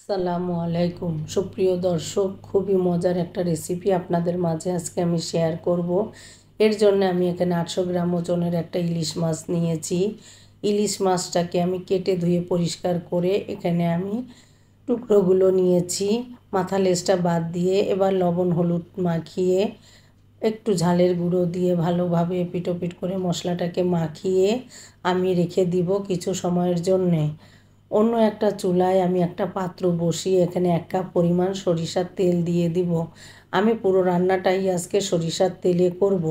আসসালামু আলাইকুম সুপ্রিয় দর্শক, খুবই মজার একটা রেসিপি আপনাদের মাঝে আজকে আমি শেয়ার করব। এর জন্য আমি এখানে 800 গ্রাম ওজনের একটা ইলিশ মাছ নিয়েছি। ইলিশ মাছটাকে আমি কেটে ধুয়ে পরিষ্কার করে এখানে আমি টুকরোগুলো নিয়েছি, মাথা লেজটা বাদ দিয়ে। এবার লবণ হলুদ মাখিয়ে একটু ঝালের গুঁড়ো দিয়ে ভালোভাবে এপিটোপিট করে মশলাটাকে মাখিয়ে আমি রেখে দিব কিছু সময়ের জন্যে। অন্য একটা চুলায় আমি একটা পাত্র বসিয়ে এখানে 1 কাপ পরিমাণ সরিষার তেল দিয়ে দিব। আমি পুরো রান্নাটাই আজকে সরিষার তেলে করব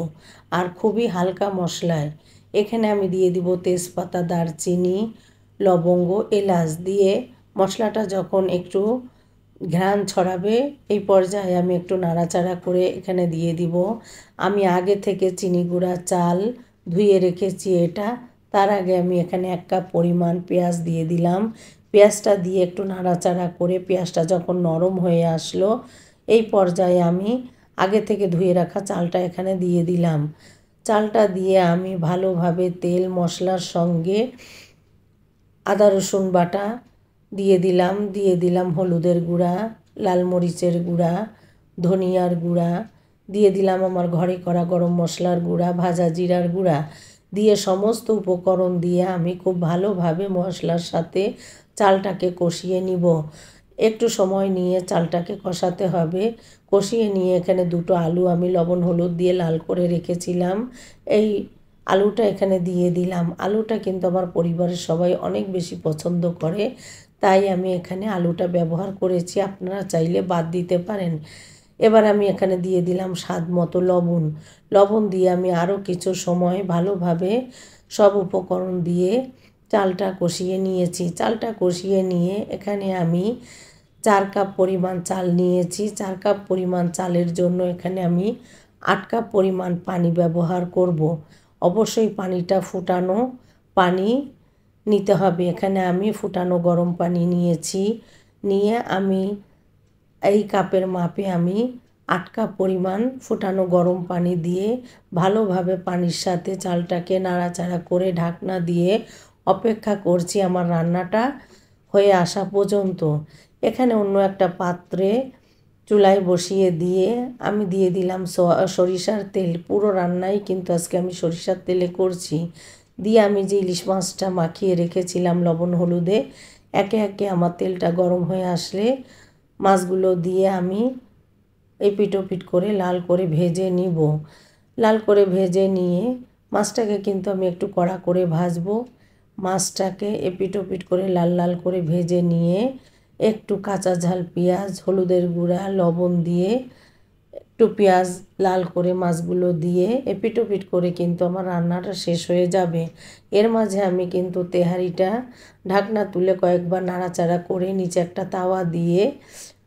আর খুবই হালকা মশলায়। এখানে আমি দিয়ে দিব তেজপাতা, দারচিনি, লবঙ্গ, এলাচ দিয়ে মশলাটা যখন একটু ঘ্রাণ ছড়াবে এই পর্যায়ে আমি একটু নাড়াচাড়া করে এখানে দিয়ে দিব আমি আগে থেকে চিনি গুঁড়া চাল ধুয়ে রেখেছি। এটা তার আগে আমি এখানে 1 কাপ পরিমাণ পেঁয়াজ দিয়ে দিলাম। পেঁয়াজটা দিয়ে একটু নাড়াচাড়া করে পেঁয়াজটা যখন নরম হয়ে আসলো এই পর্যায়ে আমি আগে থেকে ধুয়ে রাখা চালটা এখানে দিয়ে দিলাম। চালটা দিয়ে আমি ভালোভাবে তেল মশলার সঙ্গে আদা রসুন বাটা দিয়ে দিলাম হলুদের গুঁড়া, লাল মরিচের গুঁড়া, ধনিয়ার গুঁড়া, দিয়ে দিলাম আমার ঘরে করা গরম মশলার গুঁড়া, ভাজা জিরার গুঁড়া দিয়ে সমস্ত উপকরণ দিয়ে আমি খুব ভালোভাবে মশলার সাথে চালটাকে কষিয়ে নিব। একটু সময় নিয়ে চালটাকে কষাতে হবে। কষিয়ে নিয়ে এখানে 2টো আলু আমি লবণ হলুদ দিয়ে লাল করে রেখেছিলাম, এই আলুটা এখানে দিয়ে দিলাম। আলুটা কিন্তু আমার পরিবারের সবাই অনেক বেশি পছন্দ করে, তাই আমি এখানে আলুটা ব্যবহার করেছি, আপনারা চাইলে বাদ দিতে পারেন। এবার আমি এখানে দিয়ে দিলাম স্বাদ মতো লবণ। লবণ দিয়ে আমি আরও কিছু সময় ভালোভাবে সব উপকরণ দিয়ে চালটা কষিয়ে নিয়েছি। চালটা কষিয়ে নিয়ে এখানে আমি 4 কাপ পরিমাণ চাল নিয়েছি। 4 কাপ পরিমাণ চালের জন্য এখানে আমি 8 কাপ পরিমাণ পানি ব্যবহার করব। অবশ্যই পানিটা ফুটানো পানি নিতে হবে। এখানে আমি ফুটানো গরম পানি নিয়েছি। নিয়ে আমি এই কাপের মাপে আমি 8 কাপ পরিমাণ ফুটানো গরম পানি দিয়ে ভালোভাবে পানির সাথে চালটাকে নাড়াচাড়া করে ঢাকনা দিয়ে অপেক্ষা করছি আমার রান্নাটা হয়ে আসা পর্যন্ত। এখানে অন্য একটা পাত্রে চুলায় বসিয়ে দিয়ে আমি দিয়ে দিলাম সরিষার তেল। পুরো রান্নাই কিন্তু আজকে আমি সরিষার তেলে করছি। দিয়ে আমি যে ইলিশ মাছটা মাখিয়ে রেখেছিলাম লবণ হলুদে, একে একে আমার তেলটা গরম হয়ে আসলে মাছগুলো দিয়ে আমি এপিটোপিট করে লাল করে ভেজে নিব। লাল করে ভেজে নিয়ে মাছটাকে কিন্তু আমি একটু কড়া করে ভাজবো। মাছটাকে এপিটোপিট করে লাল লাল করে ভেজে নিয়ে একটু কাঁচা ঝাল পেঁয়াজ, হলুদের গুঁড়া, লবণ দিয়ে একটু পেঁয়াজ লাল করে মাছগুলো দিয়ে এপিটোপিট করে কিন্তু আমার রান্নাটা শেষ হয়ে যাবে। এর মাঝে আমি কিন্তু তেহারিটা ঢাকনা তুলে কয়েকবার নাড়াচাড়া করে নিচে একটা তাওয়া দিয়ে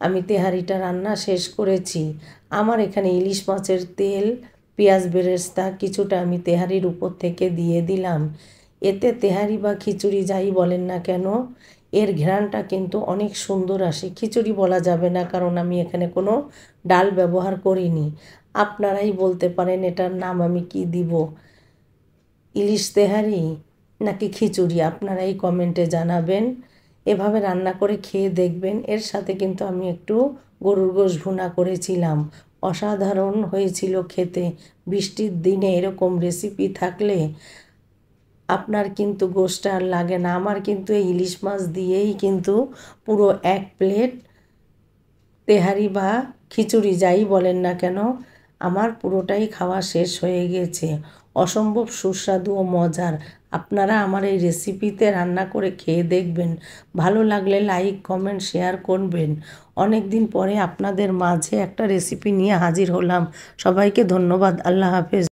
আমি তেহারিটা রান্না শেষ করেছি। আমার এখানে ইলিশ মাছের তেল, পেঁয়াজ বেরেস্তা কিছুটা আমি তেহারির উপর থেকে দিয়ে দিলাম। এতে তেহারি বা খিচুড়ি যাই বলেন না কেন এর ঘ্রাণটা কিন্তু অনেক সুন্দর আসে। খিচুড়ি বলা যাবে না কারণ আমি এখানে কোনো ডাল ব্যবহার করিনি। আপনারাই বলতে পারেন এটার নাম আমি কি দিব, ইলিশ তেহারি নাকি খিচুড়ি, আপনারাই কমেন্টে জানাবেন। এভাবে রান্না করে খেয়ে দেখবেন। এর সাথে কিন্তু আমি একটু গরুর গোশ ভুনা করেছিলাম, অসাধারণ হয়েছিল খেতে। বৃষ্টির দিনে এরকম রেসিপি থাকলে আপনার কিন্তু গোশটা আর লাগে না। আমার কিন্তু এই ইলিশ মাছ দিয়েই কিন্তু পুরো 1 প্লেট তেহারি বা খিচুড়ি যাই বলেন না কেন আমার পুরোটাই খাওয়া শেষ হয়ে গেছে। অসম্ভব সুস্বাদু ও মজার। আপনারা আমার এই রেসিপিতে রান্না করে খেয়ে দেখবেন। ভালো লাগলে লাইক কমেন্ট শেয়ার করবেন। অনেক দিন পরে আপনাদের মাঝে একটা রেসিপি নিয়ে হাজির হলাম। সবাইকে ধন্যবাদ। আল্লাহ হাফেজ।